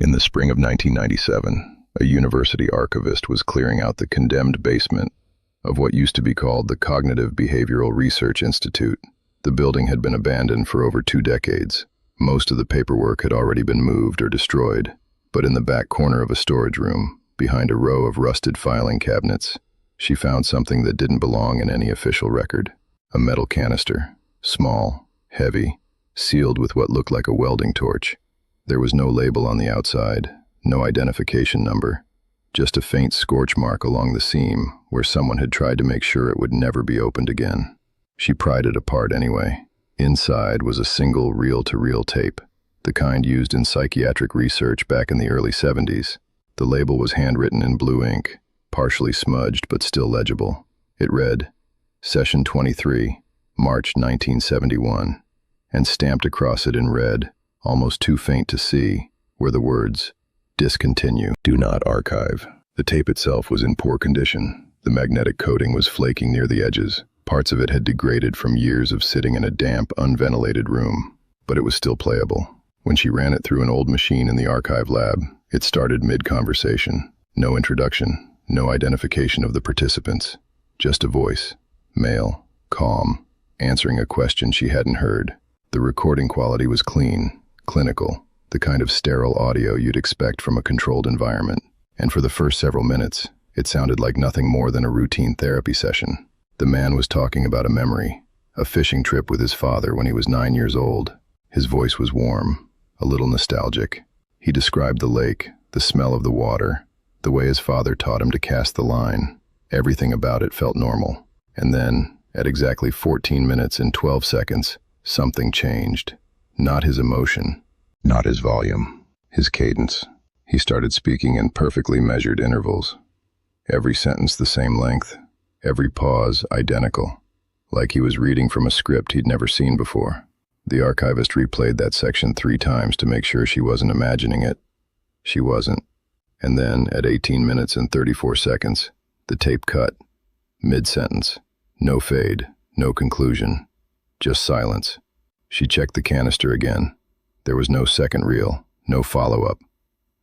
In the spring of 1997, a university archivist was clearing out the condemned basement of what used to be called the Cognitive Behavioral Research Institute. The building had been abandoned for over 2 decades. Most of the paperwork had already been moved or destroyed, but in the back corner of a storage room, behind a row of rusted filing cabinets, she found something that didn't belong in any official record. A metal canister, small, heavy, sealed with what looked like a welding torch. There was no label on the outside, no identification number, just a faint scorch mark along the seam where someone had tried to make sure it would never be opened again. She pried it apart anyway. Inside was a single reel-to-reel tape, the kind used in psychiatric research back in the early 70s. The label was handwritten in blue ink, partially smudged but still legible. It read, Session 23, March 1971, and stamped across it in red, almost too faint to see, were the words, Discontinue. Do not archive. The tape itself was in poor condition. The magnetic coating was flaking near the edges. Parts of it had degraded from years of sitting in a damp, unventilated room, but it was still playable. When she ran it through an old machine in the archive lab, it started mid-conversation. No introduction, no identification of the participants, just a voice, male, calm, answering a question she hadn't heard. The recording quality was clean, clinical, the kind of sterile audio you'd expect from a controlled environment. And for the first several minutes, it sounded like nothing more than a routine therapy session. The man was talking about a memory, a fishing trip with his father when he was 9 years old. His voice was warm, a little nostalgic. He described the lake, the smell of the water, the way his father taught him to cast the line. Everything about it felt normal. And then, at exactly 14 minutes and 12 seconds, something changed. Not his emotion, not his volume, his cadence. He started speaking in perfectly measured intervals. Every sentence the same length, every pause identical, like he was reading from a script he'd never seen before. The archivist replayed that section 3 times to make sure she wasn't imagining it. She wasn't. And then, at 18 minutes and 34 seconds, the tape cut. Mid-sentence. No fade, no conclusion, just silence. She checked the canister again. There was no second reel, no follow-up.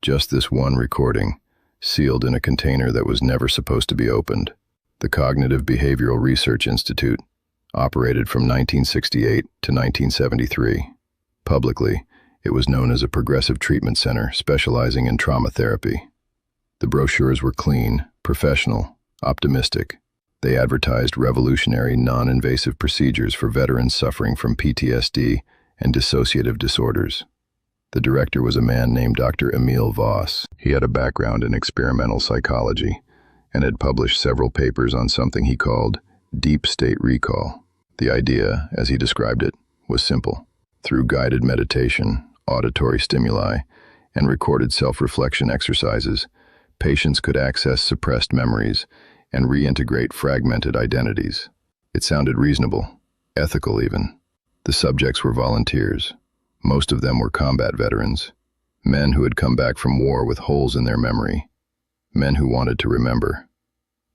Just this one recording, sealed in a container that was never supposed to be opened. The Cognitive Behavioral Research Institute operated from 1968 to 1973. Publicly, it was known as a progressive treatment center specializing in trauma therapy. The brochures were clean, professional, optimistic. They advertised revolutionary, non-invasive procedures for veterans suffering from PTSD and dissociative disorders. The director was a man named Dr. Emil Voss. He had a background in experimental psychology and had published several papers on something he called deep state recall. The idea, as he described it, was simple. Through guided meditation, auditory stimuli, and recorded self-reflection exercises, patients could access suppressed memories and reintegrate fragmented identities. It sounded reasonable, ethical even. The subjects were volunteers. Most of them were combat veterans, men who had come back from war with holes in their memory, men who wanted to remember,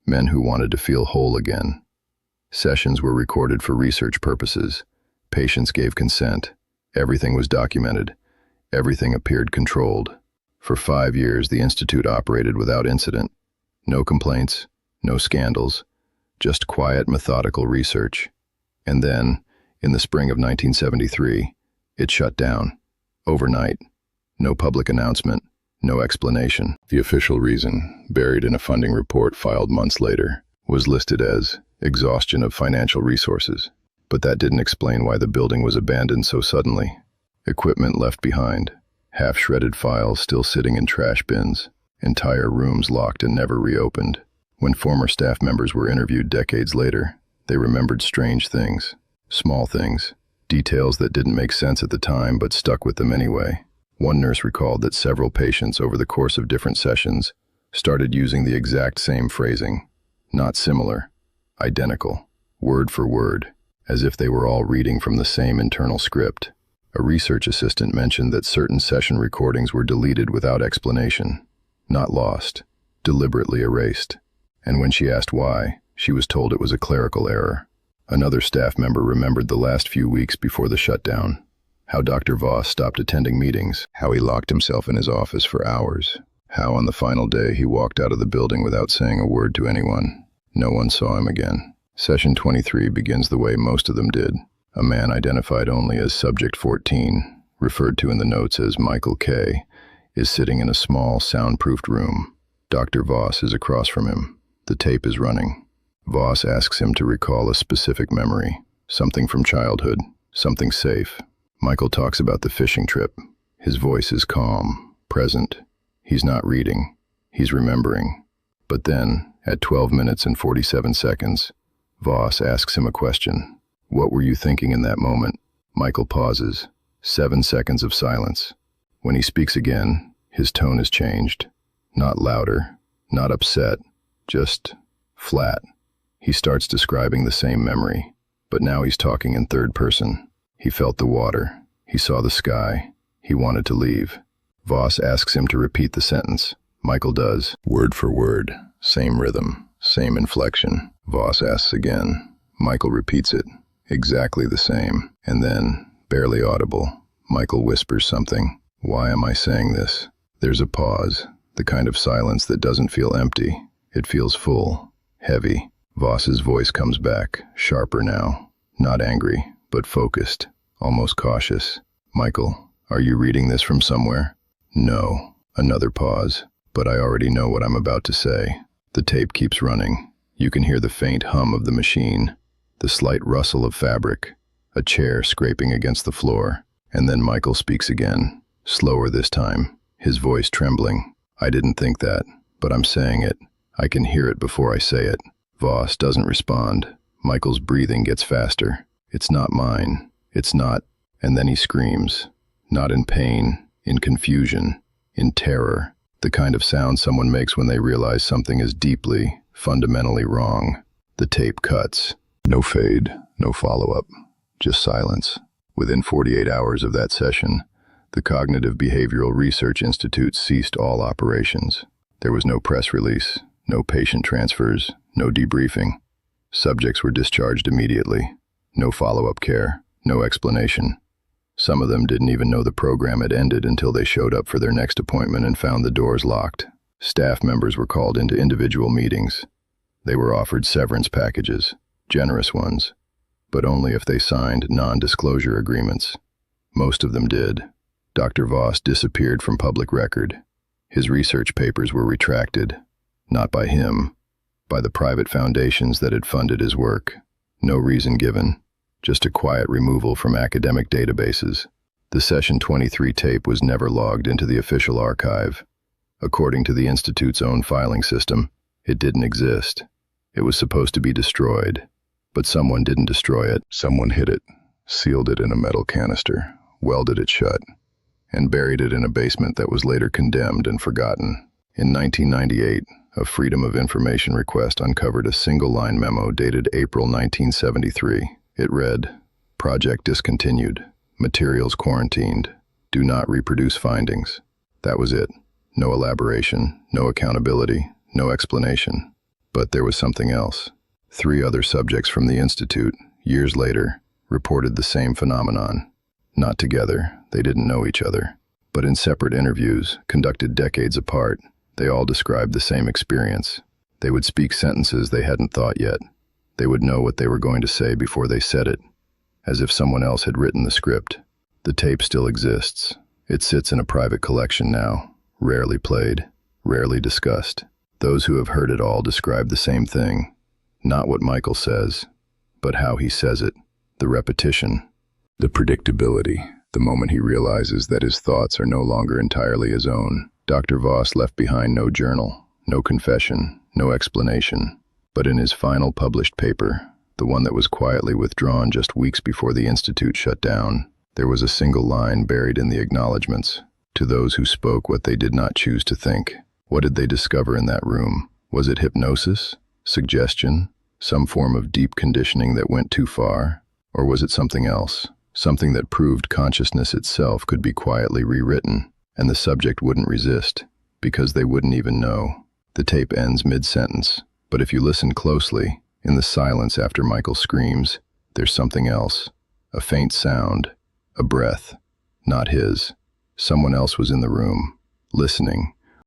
men who wanted to feel whole again. Sessions were recorded for research purposes. Patients gave consent. Everything was documented. Everything appeared controlled. For 5 years, the Institute operated without incident. No complaints, no scandals, just quiet, methodical research. And then, in the spring of 1973, it shut down. Overnight. No public announcement, no explanation. The official reason, buried in a funding report filed months later, was listed as exhaustion of financial resources. But that didn't explain why the building was abandoned so suddenly. Equipment left behind, half-shredded files still sitting in trash bins, entire rooms locked and never reopened. When former staff members were interviewed decades later, they remembered strange things, small things, details that didn't make sense at the time but stuck with them anyway. One nurse recalled that several patients over the course of different sessions started using the exact same phrasing, not similar, identical, word for word, as if they were all reading from the same internal script. A research assistant mentioned that certain session recordings were deleted without explanation, not lost, deliberately erased. And when she asked why, she was told it was a clerical error. Another staff member remembered the last few weeks before the shutdown, How Dr. Voss stopped attending meetings, how he locked himself in his office for hours, how on the final day he walked out of the building without saying a word to anyone. No one saw him again. Session 23 begins the way most of them did. A man identified only as Subject 14, referred to in the notes as Michael K., is sitting in a small, soundproofed room. Dr. Voss is across from him. The tape is running. Voss asks him to recall a specific memory, something from childhood, something safe. Michael talks about the fishing trip. His voice is calm, present. He's not reading. He's remembering. But then, at 12 minutes and 47 seconds, Voss asks him a question. What were you thinking in that moment? Michael pauses. 7 seconds of silence. When he speaks again, his tone is changed. Not louder, not upset, just flat. He starts describing the same memory, but now he's talking in third person. He felt the water. He saw the sky. He wanted to leave. Voss asks him to repeat the sentence. Michael does, word for word, same rhythm, same inflection. Voss asks again. Michael repeats it, exactly the same. And then, barely audible, Michael whispers something. Why am I saying this? There's a pause, the kind of silence that doesn't feel empty. It feels full, heavy. Voss's voice comes back, sharper now. Not angry, but focused, almost cautious. Michael, are you reading this from somewhere? No. Another pause. But I already know what I'm about to say. The tape keeps running. You can hear the faint hum of the machine, the slight rustle of fabric, a chair scraping against the floor. And then Michael speaks again, slower this time, his voice trembling. I didn't think that, but I'm saying it. I can hear it before I say it. Voss doesn't respond. Michael's breathing gets faster. It's not mine. It's not. And then he screams. Not in pain, in confusion, in terror. The kind of sound someone makes when they realize something is deeply, fundamentally wrong. The tape cuts. No fade, no follow-up, just silence. Within 48 hours of that session, the Cognitive Behavioral Research Institute ceased all operations. There was no press release, no patient transfers, no debriefing. Subjects were discharged immediately. No follow-up care, no explanation. Some of them didn't even know the program had ended until they showed up for their next appointment and found the doors locked. Staff members were called into individual meetings. They were offered severance packages, generous ones, but only if they signed non-disclosure agreements. Most of them did. Dr. Voss disappeared from public record. His research papers were retracted, not by him, by the private foundations that had funded his work. No reason given, just a quiet removal from academic databases. The Session 23 tape was never logged into the official archive. According to the Institute's own filing system, it didn't exist. It was supposed to be destroyed, but someone didn't destroy it. Someone hid it, sealed it in a metal canister, welded it shut, and buried it in a basement that was later condemned and forgotten. In 1998, a Freedom of Information request uncovered a single-line memo dated April 1973. It read, "Project discontinued. Materials quarantined. Do not reproduce findings." That was it. No elaboration, no accountability, no explanation. But there was something else. 3 other subjects from the Institute, years later, reported the same phenomenon. Not together, they didn't know each other. But in separate interviews, conducted decades apart, they all described the same experience. They would speak sentences they hadn't thought yet. They would know what they were going to say before they said it, as if someone else had written the script. The tape still exists. It sits in a private collection now, rarely played, rarely discussed. Those who have heard it all describe the same thing. Not what Michael says, but how he says it. The repetition, the predictability, the moment he realizes that his thoughts are no longer entirely his own. Dr. Voss left behind no journal, no confession, no explanation. But in his final published paper, the one that was quietly withdrawn just weeks before the Institute shut down, there was a single line buried in the acknowledgments. To those who spoke what they did not choose to think. What did they discover in that room? Was it hypnosis? Suggestion? Some form of deep conditioning that went too far? Or was it something else? Something that proved consciousness itself could be quietly rewritten, and the subject wouldn't resist, because they wouldn't even know. The tape ends mid-sentence, but if you listen closely, in the silence after Michael screams, there's something else. A faint sound, A breath, not his. Someone else was in the room, listening,